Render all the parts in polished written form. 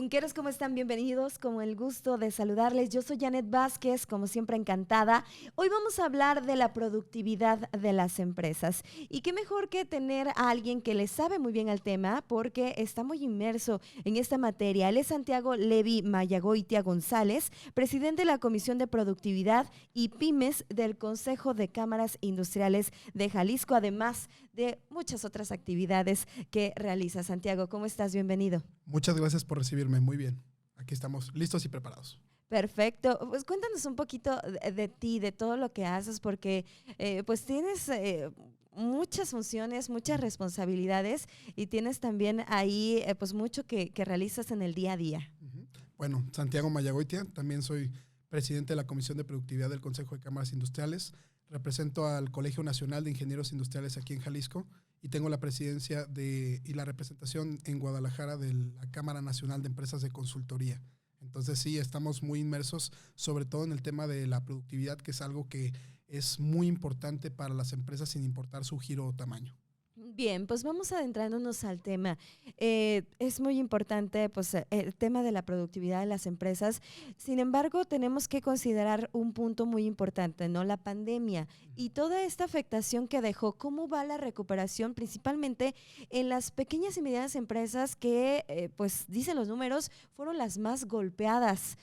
Finqueros, ¿cómo están? Bienvenidos, con el gusto de saludarles. Yo soy Janet Vázquez, como siempre encantada. Hoy vamos a hablar de la productividad de las empresas. Y qué mejor que tener a alguien que le sabe muy bien al tema, porque está muy inmerso en esta materia. Él es Santiago Levi Mayagoitia González, presidente de la Comisión de Productividad y Pymes del Consejo de Cámaras Industriales de Jalisco, además de muchas otras actividades que realiza. Santiago, ¿cómo estás? Bienvenido. Muchas gracias por recibirme, muy bien. Aquí estamos listos y preparados. Perfecto. Pues cuéntanos un poquito de ti, de todo lo que haces, porque pues tienes muchas funciones, muchas responsabilidades y tienes también ahí pues mucho que realizas en el día a día. Bueno, Santiago Mayagoitia, también soy presidente de la Comisión de Productividad del Consejo de Cámaras Industriales. Represento al Colegio Nacional de Ingenieros Industriales aquí en Jalisco y tengo la presidencia y la representación en Guadalajara de la Cámara Nacional de Empresas de Consultoría. Entonces sí, estamos muy inmersos, sobre todo en el tema de la productividad, que es algo que es muy importante para las empresas sin importar su giro o tamaño. Bien, pues vamos adentrándonos al tema. Es muy importante pues, el tema de la productividad de las empresas. Sin embargo, tenemos que considerar un punto muy importante, ¿no? La pandemia y toda esta afectación que dejó. ¿Cómo va la recuperación? Principalmente en las pequeñas y medianas empresas que, pues dicen los números, fueron las más golpeadas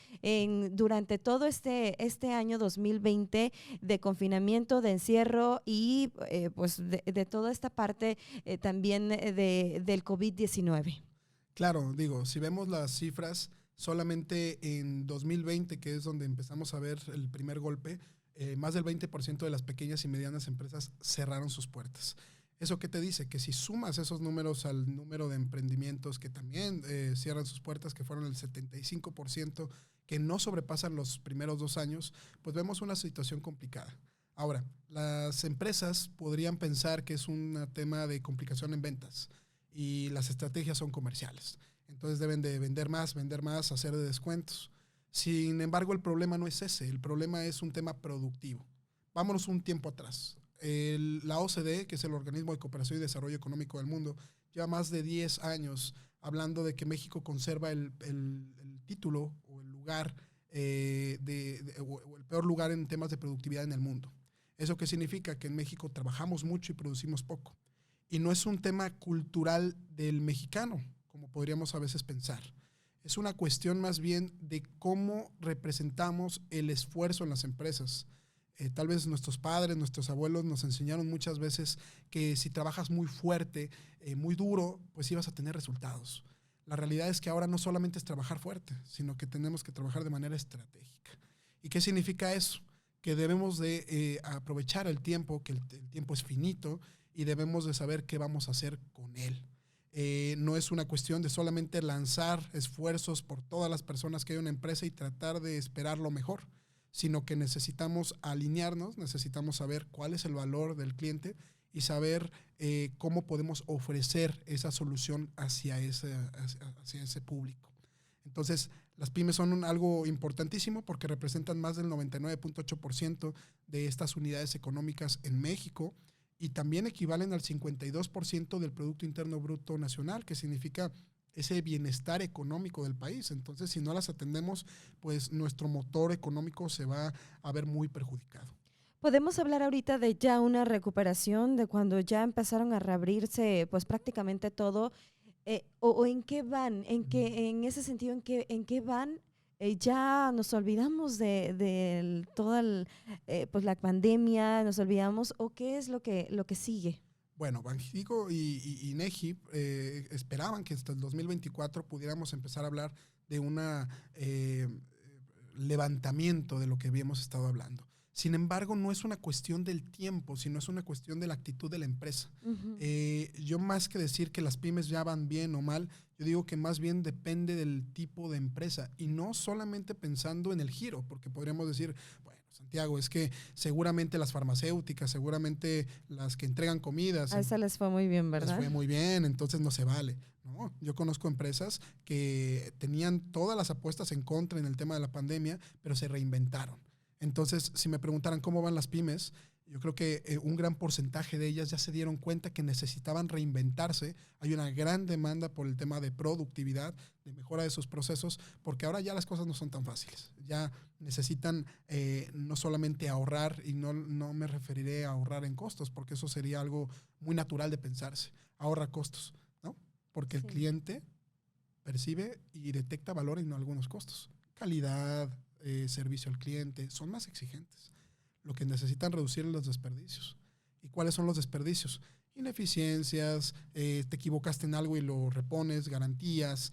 durante todo este año 2020 de confinamiento, de encierro y pues de toda esta parte también del COVID-19. Claro, digo, si vemos las cifras, solamente en 2020, que es donde empezamos a ver el primer golpe, más del 20% de las pequeñas y medianas empresas cerraron sus puertas. ¿Eso qué te dice? Que si sumas esos números al número de emprendimientos que también cierran sus puertas, que fueron el 75%, que no sobrepasan los primeros 2 años, pues vemos una situación complicada. Ahora, las empresas podrían pensar que es un tema de complicación en ventas y las estrategias son comerciales. Entonces deben de vender más, hacer de descuentos. Sin embargo, el problema no es ese, el problema es un tema productivo. Vámonos un tiempo atrás. La OCDE, que es el Organismo de Cooperación y Desarrollo Económico del Mundo, lleva más de 10 años hablando de que México conserva el título o el lugar o el peor lugar en temas de productividad en el mundo. ¿Eso qué significa? Que en México trabajamos mucho y producimos poco. Y no es un tema cultural del mexicano, como podríamos a veces pensar. Es una cuestión más bien de cómo representamos el esfuerzo en las empresas. Tal vez nuestros padres, nuestros abuelos nos enseñaron muchas veces que si trabajas muy fuerte, muy duro, pues ibas a tener resultados. La realidad es que ahora no solamente es trabajar fuerte, sino que tenemos que trabajar de manera estratégica. ¿Y qué significa eso? Que debemos de aprovechar el tiempo, que el tiempo es finito y debemos de saber qué vamos a hacer con él. No es una cuestión de solamente lanzar esfuerzos por todas las personas que hay en una empresa y tratar de esperar lo mejor, sino que necesitamos alinearnos, necesitamos saber cuál es el valor del cliente y saber cómo podemos ofrecer esa solución hacia ese público. Entonces, las pymes son algo importantísimo porque representan más del 99.8% de estas unidades económicas en México y también equivalen al 52% del Producto Interno Bruto Nacional, que significa ese bienestar económico del país. Entonces, si no las atendemos, pues nuestro motor económico se va a ver muy perjudicado. ¿Podemos hablar ahorita de ya una recuperación, de cuando ya empezaron a reabrirse pues prácticamente todo? O en qué van, en ese sentido, en qué van, ya nos olvidamos de toda pues la pandemia, nos olvidamos, o qué es lo que sigue. Bueno, Banxico y INEGI esperaban que hasta el 2024 pudiéramos empezar a hablar de un levantamiento de lo que habíamos estado hablando. Sin embargo, no es una cuestión del tiempo, sino es una cuestión de la actitud de la empresa. Uh-huh. Yo más que decir que las pymes ya van bien o mal, yo digo que más bien depende del tipo de empresa y no solamente pensando en el giro, porque podríamos decir, bueno, Santiago, es que seguramente las farmacéuticas, seguramente las que entregan comidas. A esa les fue muy bien, ¿verdad? Les fue muy bien, entonces no se vale. No, yo conozco empresas que tenían todas las apuestas en contra en el tema de la pandemia, pero se reinventaron. Entonces, si me preguntaran cómo van las pymes, Yo creo que un gran porcentaje de ellas ya se dieron cuenta que necesitaban reinventarse. Hay una gran demanda por el tema de productividad, de mejora de sus procesos, porque ahora ya las cosas no son tan fáciles. Ya necesitan no solamente ahorrar, y no me referiré a ahorrar en costos, porque eso sería algo muy natural de pensarse. Ahorra costos, ¿no? Porque el cliente percibe y detecta valor en algunos costos. Calidad, servicio al cliente, son más exigentes. Lo que necesitan reducir es los desperdicios. ¿Y cuáles son los desperdicios? Ineficiencias, te equivocaste en algo y lo repones, garantías.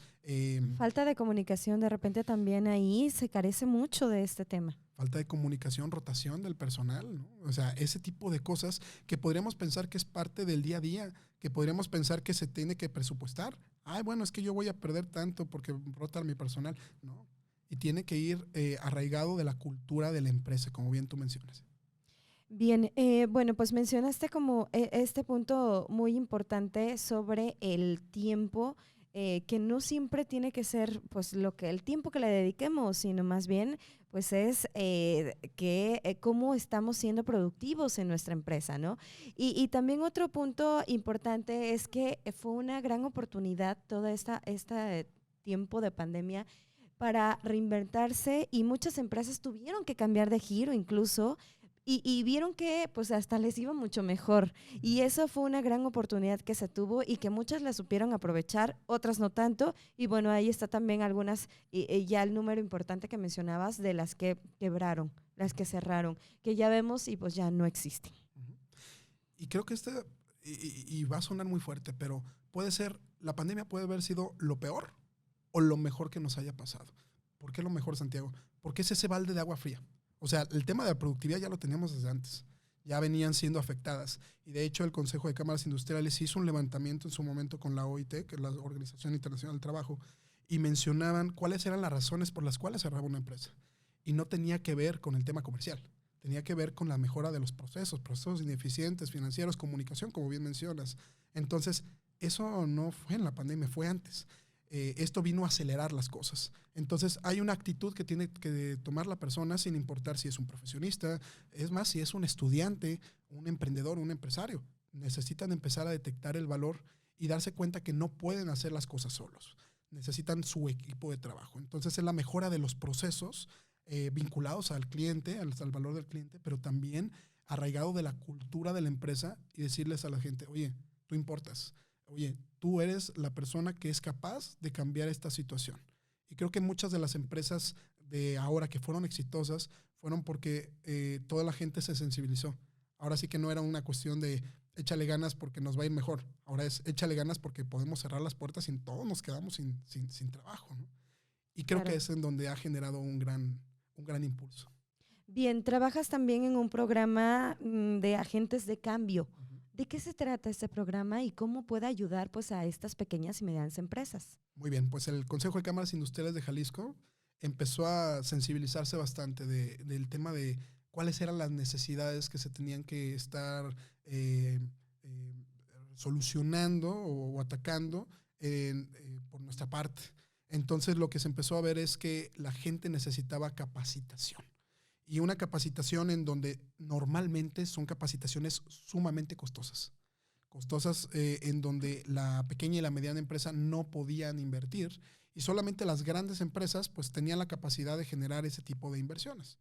Falta de comunicación, de repente también ahí se carece mucho de este tema. Falta de comunicación, rotación del personal, ¿no? O sea, ese tipo de cosas que podríamos pensar que es parte del día a día, que podríamos pensar que se tiene que presupuestar. Ay, bueno, es que yo voy a perder tanto porque rotan mi personal. No. Y tiene que ir arraigado de la cultura de la empresa, como bien tú mencionas. Bien, bueno, pues mencionaste como este punto muy importante sobre el tiempo, que no siempre tiene que ser pues el tiempo que le dediquemos, sino más bien pues es cómo estamos siendo productivos en nuestra empresa, ¿no? Y también otro punto importante es que fue una gran oportunidad toda esta tiempo de pandemia para reinventarse, y muchas empresas tuvieron que cambiar de giro incluso, y vieron que pues hasta les iba mucho mejor. Y eso fue una gran oportunidad que se tuvo y que muchas la supieron aprovechar, otras no tanto. Y bueno, ahí está también algunas, ya el número importante que mencionabas de las que quebraron, las que cerraron, que ya vemos y pues ya no existen. Y creo que y va a sonar muy fuerte, pero la pandemia puede haber sido lo peor o lo mejor que nos haya pasado. ¿Por qué lo mejor, Santiago? Porque es ese balde de agua fría. O sea, el tema de la productividad ya lo teníamos desde antes. Ya venían siendo afectadas. Y de hecho, el Consejo de Cámaras Industriales hizo un levantamiento en su momento con la OIT, que es la Organización Internacional del Trabajo, y mencionaban cuáles eran las razones por las cuales cerraba una empresa. Y no tenía que ver con el tema comercial. Tenía que ver con la mejora de los procesos ineficientes, financieros, comunicación, como bien mencionas. Entonces, eso no fue en la pandemia, fue antes. Esto vino a acelerar las cosas. Entonces hay una actitud que tiene que tomar la persona sin importar si es un profesionista, es más, si es un estudiante, un emprendedor, un empresario. Necesitan empezar a detectar el valor y darse cuenta que no pueden hacer las cosas solos. Necesitan su equipo de trabajo. Entonces es la mejora de los procesos vinculados al cliente, al valor del cliente, pero también arraigado de la cultura de la empresa y decirles a la gente, oye, tú importas. Oye, tú eres la persona que es capaz de cambiar esta situación. Y creo que muchas de las empresas de ahora que fueron exitosas fueron porque toda la gente se sensibilizó. Ahora sí que no era una cuestión de échale ganas porque nos va a ir mejor. Ahora es échale ganas porque podemos cerrar las puertas y todos nos quedamos sin trabajo, ¿no? Y creo que es en donde ha generado un gran impulso. Bien, trabajas también en un programa de agentes de cambio. ¿De qué se trata este programa y cómo puede ayudar pues, a estas pequeñas y medianas empresas? Muy bien, pues el Consejo de Cámaras Industriales de Jalisco empezó a sensibilizarse bastante del tema de cuáles eran las necesidades que se tenían que estar solucionando o atacando por nuestra parte. Entonces lo que se empezó a ver es que la gente necesitaba capacitación. Y una capacitación en donde normalmente son capacitaciones sumamente costosas. Costosas en donde la pequeña y la mediana empresa no podían invertir y solamente las grandes empresas pues tenían la capacidad de generar ese tipo de inversiones.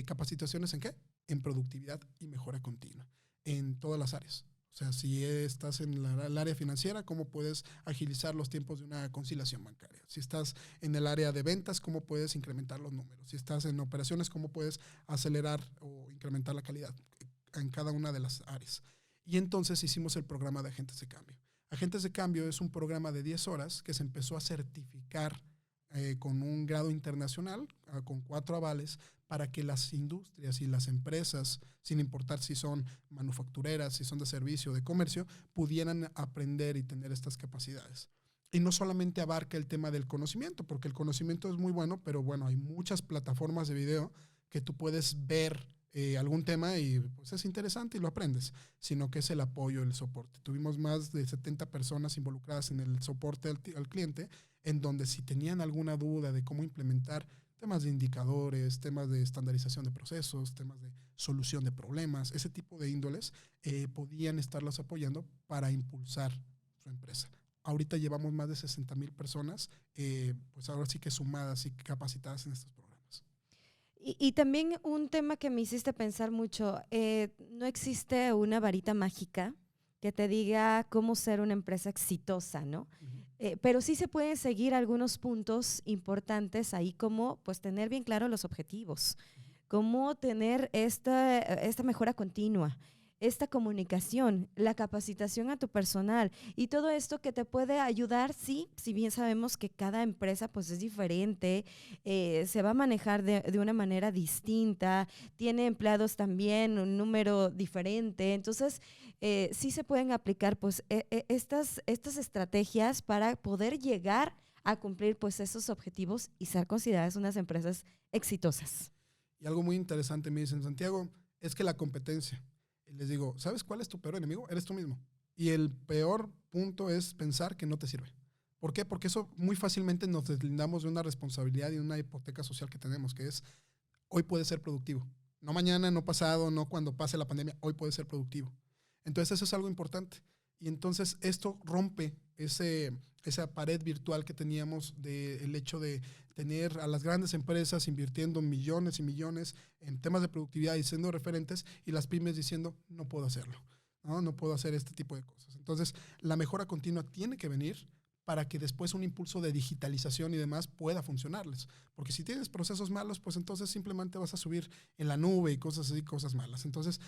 ¿Capacitaciones en qué? En productividad y mejora continua, en todas las áreas. O sea, si estás en el área financiera, ¿cómo puedes agilizar los tiempos de una conciliación bancaria? Si estás en el área de ventas, ¿cómo puedes incrementar los números? Si estás en operaciones, ¿cómo puedes acelerar o incrementar la calidad en cada una de las áreas? Y entonces hicimos el programa de Agentes de Cambio. Agentes de Cambio es un programa de 10 horas que se empezó a certificar con un grado internacional, con 4 avales, para que las industrias y las empresas, sin importar si son manufactureras, si son de servicio o de comercio, pudieran aprender y tener estas capacidades. Y no solamente abarca el tema del conocimiento, porque el conocimiento es muy bueno, pero bueno, hay muchas plataformas de video que tú puedes ver algún tema y pues es interesante y lo aprendes, sino que es el apoyo, el soporte. Tuvimos más de 70 personas involucradas en el soporte al cliente, en donde si tenían alguna duda de cómo implementar temas de indicadores, temas de estandarización de procesos, temas de solución de problemas, ese tipo de índoles podían estarlos apoyando para impulsar su empresa. Ahorita llevamos más de 60,000 personas, pues ahora sí que sumadas y capacitadas en estos programas. Y también un tema que me hiciste pensar mucho, no existe una varita mágica que te diga cómo ser una empresa exitosa, ¿no? Pero sí se pueden seguir algunos puntos importantes ahí, como pues tener bien claro los objetivos, cómo tener esta mejora continua, esta comunicación, la capacitación a tu personal y todo esto que te puede ayudar, sí, si bien sabemos que cada empresa pues es diferente, se va a manejar de una manera distinta, tiene empleados también, un número diferente, entonces sí se pueden aplicar pues estas estrategias para poder llegar a cumplir pues esos objetivos y ser consideradas unas empresas exitosas. Y algo muy interesante me dicen, Santiago, es que la competencia. Y les digo, ¿sabes cuál es tu peor enemigo? Eres tú mismo. Y el peor punto es pensar que no te sirve. ¿Por qué? Porque eso muy fácilmente nos deslindamos de una responsabilidad y de una hipoteca social que tenemos, que es, hoy puede ser productivo. No mañana, no pasado, no cuando pase la pandemia, hoy puede ser productivo. Entonces eso es algo importante. Y entonces esto rompe esa pared virtual que teníamos del hecho de tener a las grandes empresas invirtiendo millones y millones en temas de productividad y siendo referentes y las pymes diciendo, no puedo hacerlo, no puedo hacer este tipo de cosas. Entonces, la mejora continua tiene que venir para que después un impulso de digitalización y demás pueda funcionarles. Porque si tienes procesos malos, pues entonces simplemente vas a subir en la nube y cosas así, cosas malas. Entonces,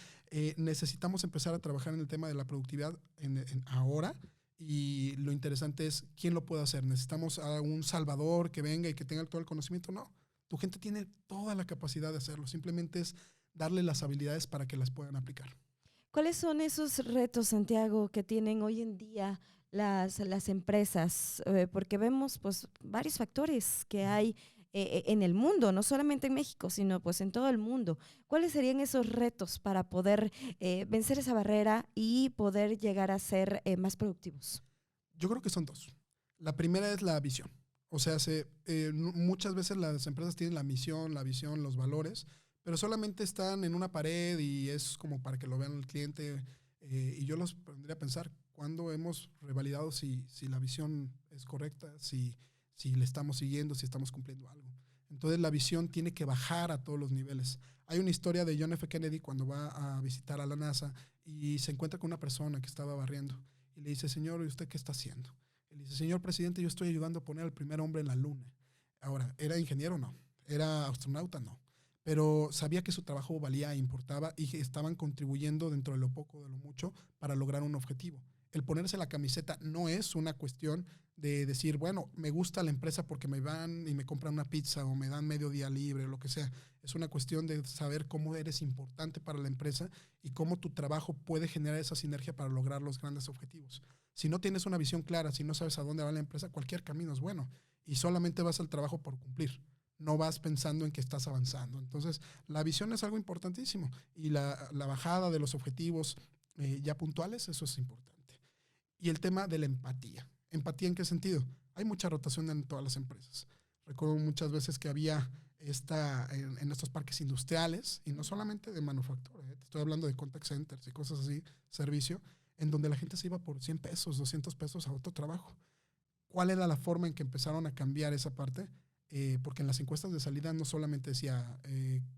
necesitamos empezar a trabajar en el tema de la productividad ahora. Y lo interesante es, ¿quién lo puede hacer? ¿Necesitamos a un salvador que venga y que tenga todo el conocimiento? No, tu gente tiene toda la capacidad de hacerlo. Simplemente es darle las habilidades para que las puedan aplicar. ¿Cuáles son esos retos, Santiago, que tienen hoy en día las empresas? Porque vemos pues varios factores que hay en el mundo, no solamente en México, sino pues en todo el mundo. ¿Cuáles serían esos retos para poder vencer esa barrera y poder llegar a ser más productivos? Yo creo que son dos. La primera es la visión. O sea, muchas veces las empresas tienen la misión, la visión, los valores, pero solamente están en una pared y es como para que lo vean el cliente. Y yo los pondría a pensar cuándo hemos revalidado si la visión es correcta, si le estamos siguiendo, si estamos cumpliendo algo. Entonces la visión tiene que bajar a todos los niveles. Hay una historia de John F. Kennedy cuando va a visitar a la NASA y se encuentra con una persona que estaba barriendo y le dice, señor, ¿y usted qué está haciendo? Él dice, señor presidente, yo estoy ayudando a poner al primer hombre en la luna. Ahora, ¿era ingeniero? No. ¿Era astronauta? No. Pero sabía que su trabajo valía e importaba y estaban contribuyendo dentro de lo poco o de lo mucho para lograr un objetivo. El ponerse la camiseta no es una cuestión de decir, bueno, me gusta la empresa porque me van y me compran una pizza o me dan medio día libre o lo que sea. Es una cuestión de saber cómo eres importante para la empresa y cómo tu trabajo puede generar esa sinergia para lograr los grandes objetivos. Si no tienes una visión clara, si no sabes a dónde va la empresa, cualquier camino es bueno y solamente vas al trabajo por cumplir. No vas pensando en que estás avanzando. Entonces, la visión es algo importantísimo y la bajada de los objetivos ya puntuales, eso es importante. Y el tema de la empatía. ¿Empatía en qué sentido? Hay mucha rotación en todas las empresas. Recuerdo muchas veces que había en estos parques industriales, y no solamente de manufactura, estoy hablando de contact centers y cosas así, servicio, en donde la gente se iba por 100 pesos, 200 pesos a otro trabajo. ¿Cuál era la forma en que empezaron a cambiar esa parte? Porque en las encuestas de salida no solamente decía,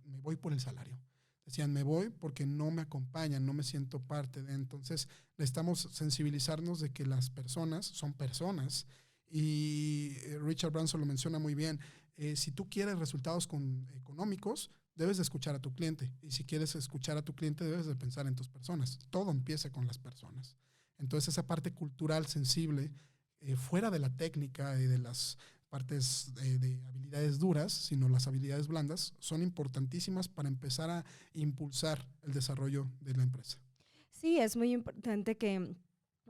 me voy por el salario. Decían, me voy porque no me acompañan, no me siento parte de. Entonces, necesitamos sensibilizarnos de que las personas son personas. Y Richard Branson lo menciona muy bien. Si tú quieres resultados económicos, debes de escuchar a tu cliente. Y si quieres escuchar a tu cliente, debes de pensar en tus personas. Todo empieza con las personas. Entonces, esa parte cultural sensible, fuera de la técnica y de las partes de habilidades duras, sino las habilidades blandas, son importantísimas para empezar a impulsar el desarrollo de la empresa. Sí, es muy importante que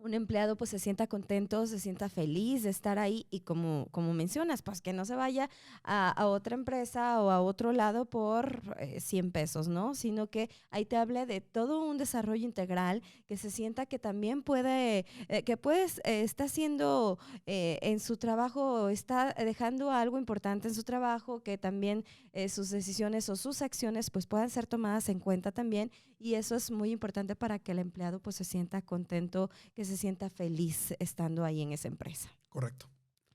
un empleado pues se sienta contento, se sienta feliz de estar ahí y como mencionas, pues que no se vaya a otra empresa o a otro lado por 100 pesos, ¿no? Sino que ahí te hable de todo un desarrollo integral, que se sienta que también puede, está haciendo en su trabajo, está dejando algo importante en su trabajo, que también sus decisiones o sus acciones pues puedan ser tomadas en cuenta también, y eso es muy importante para que el empleado pues se sienta contento, que se sienta feliz estando ahí en esa empresa. Correcto,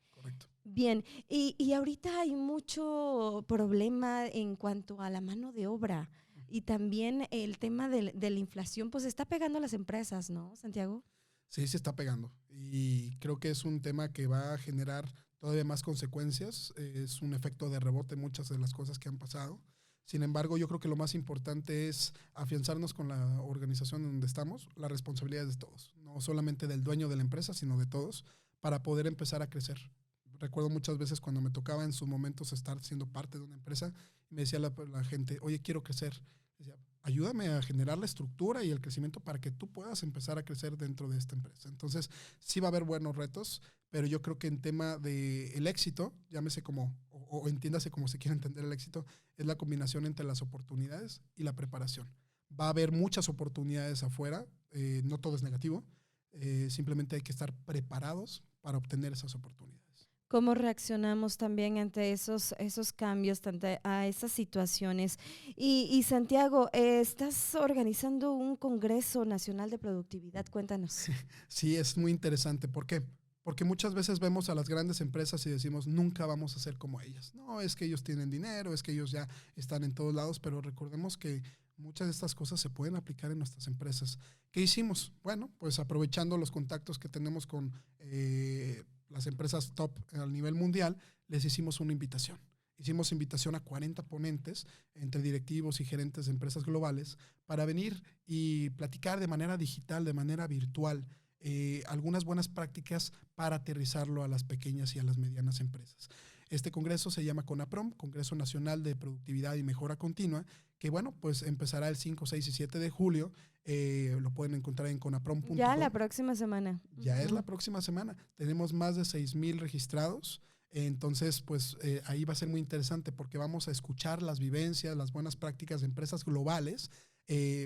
correcto. Bien, y ahorita hay mucho problema en cuanto a la mano de obra, y también el tema de la inflación pues está pegando a las empresas, ¿no, Santiago? Sí, se está pegando y creo que es un tema que va a generar todavía más consecuencias. Es un efecto de rebote muchas de las cosas que han pasado. Sin embargo, yo creo que lo más importante es afianzarnos con la organización en donde estamos, la responsabilidad es de todos, no solamente del dueño de la empresa, sino de todos, para poder empezar a crecer. Recuerdo muchas veces cuando me tocaba en sus momentos estar siendo parte de una empresa, y me decía la gente, oye, quiero crecer. Decía, ayúdame a generar la estructura y el crecimiento para que tú puedas empezar a crecer dentro de esta empresa. Entonces, sí va a haber buenos retos, pero yo creo que en tema de el éxito, llámese como, o entiéndase como se quiera entender el éxito, es la combinación entre las oportunidades y la preparación. Va a haber muchas oportunidades afuera, no todo es negativo, simplemente hay que estar preparados para obtener esas oportunidades. ¿Cómo reaccionamos también ante esos cambios, ante a esas situaciones? Y Santiago, estás organizando un Congreso Nacional de Productividad, cuéntanos. Sí, es muy interesante. ¿Por qué? Porque muchas veces vemos a las grandes empresas y decimos, nunca vamos a ser como ellas. No, es que ellos tienen dinero, es que ellos ya están en todos lados, pero recordemos que muchas de estas cosas se pueden aplicar en nuestras empresas. ¿Qué hicimos? Bueno, pues aprovechando los contactos que tenemos con las empresas top a nivel mundial, les hicimos una invitación. Hicimos invitación a 40 ponentes, entre directivos y gerentes de empresas globales, para venir y platicar de manera digital, de manera virtual, algunas buenas prácticas para aterrizarlo a las pequeñas y a las medianas empresas. Este congreso se llama CONAPROM, Congreso Nacional de Productividad y Mejora Continua, que bueno, pues empezará el 5, 6 y 7 de julio. Lo pueden encontrar en conaprom.com. Ya la próxima semana. Ya es la próxima semana. Tenemos más de 6,000 registrados. Entonces, pues ahí va a ser muy interesante porque vamos a escuchar las vivencias, las buenas prácticas de empresas globales,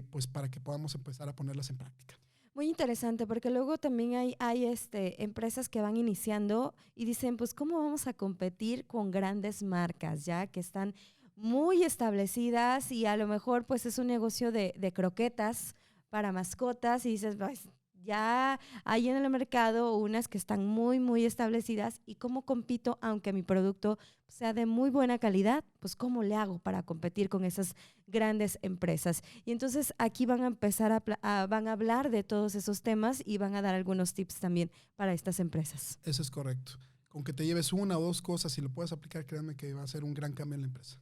pues para que podamos empezar a ponerlas en práctica. Muy interesante, porque luego también hay empresas que van iniciando y dicen, pues, ¿cómo vamos a competir con grandes marcas ya que están muy establecidas y a lo mejor pues es un negocio de croquetas para mascotas y dices, pues, ya hay en el mercado unas que están muy, muy establecidas y cómo compito, aunque mi producto sea de muy buena calidad, pues cómo le hago para competir con esas grandes empresas. Y entonces aquí van a empezar van a hablar de todos esos temas y van a dar algunos tips también para estas empresas. Eso es correcto. Con que te lleves una o dos cosas y lo puedas aplicar, créanme que va a ser un gran cambio en la empresa.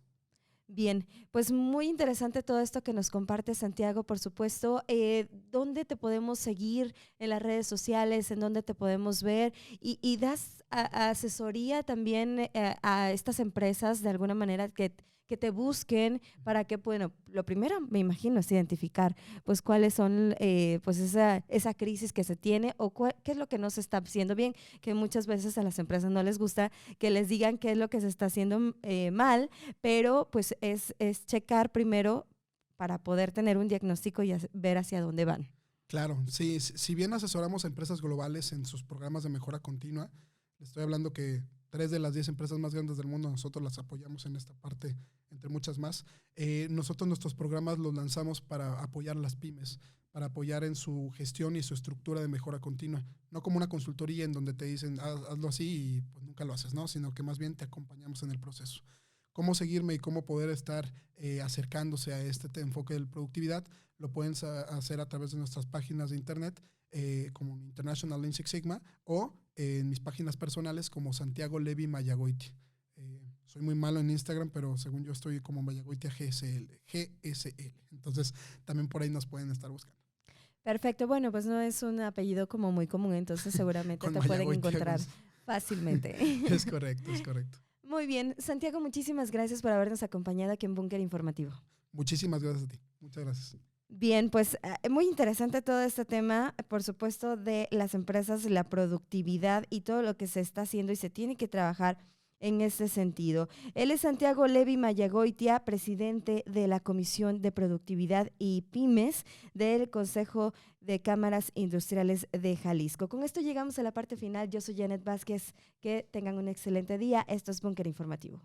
Bien, pues muy interesante todo esto que nos comparte Santiago, por supuesto. ¿Dónde te podemos seguir en las redes sociales? ¿En dónde te podemos ver? Y das asesoría también a estas empresas de alguna manera que te busquen para que, bueno, lo primero me imagino es identificar pues cuáles son pues esa crisis que se tiene o qué es lo que no se está haciendo bien, que muchas veces a las empresas no les gusta que les digan qué es lo que se está haciendo mal, pero pues es checar primero para poder tener un diagnóstico y ver hacia dónde van. Claro, sí, si bien asesoramos a empresas globales en sus programas de mejora continua, le estoy hablando que 3 de las 10 empresas más grandes del mundo, nosotros las apoyamos en esta parte, entre muchas más. Nosotros nuestros programas los lanzamos para apoyar a las pymes, para apoyar en su gestión y su estructura de mejora continua. No como una consultoría en donde te dicen, hazlo así y pues nunca lo haces, ¿no? Sino que más bien te acompañamos en el proceso. Cómo seguirme y cómo poder estar acercándose a este enfoque de productividad, lo pueden hacer a través de nuestras páginas de internet, como International Lean Six Sigma, o en mis páginas personales como Santiago Levi Mayagoiti. Soy muy malo en Instagram, pero según yo estoy como Mayagoitia GSL. Entonces, también por ahí nos pueden estar buscando. Perfecto. Bueno, pues no es un apellido como muy común, entonces seguramente te pueden encontrar fácilmente. Es correcto, es correcto. Muy bien. Santiago, muchísimas gracias por habernos acompañado aquí en Búnker Informativo. Muchísimas gracias a ti. Muchas gracias. Bien, pues muy interesante todo este tema, por supuesto, de las empresas, la productividad y todo lo que se está haciendo y se tiene que trabajar en ese sentido. Él es Santiago Levi Mayagoitia, presidente de la Comisión de Productividad y Pymes del Consejo de Cámaras Industriales de Jalisco. Con esto llegamos a la parte final. Yo soy Janet Vázquez. Que tengan un excelente día. Esto es Búnker Informativo.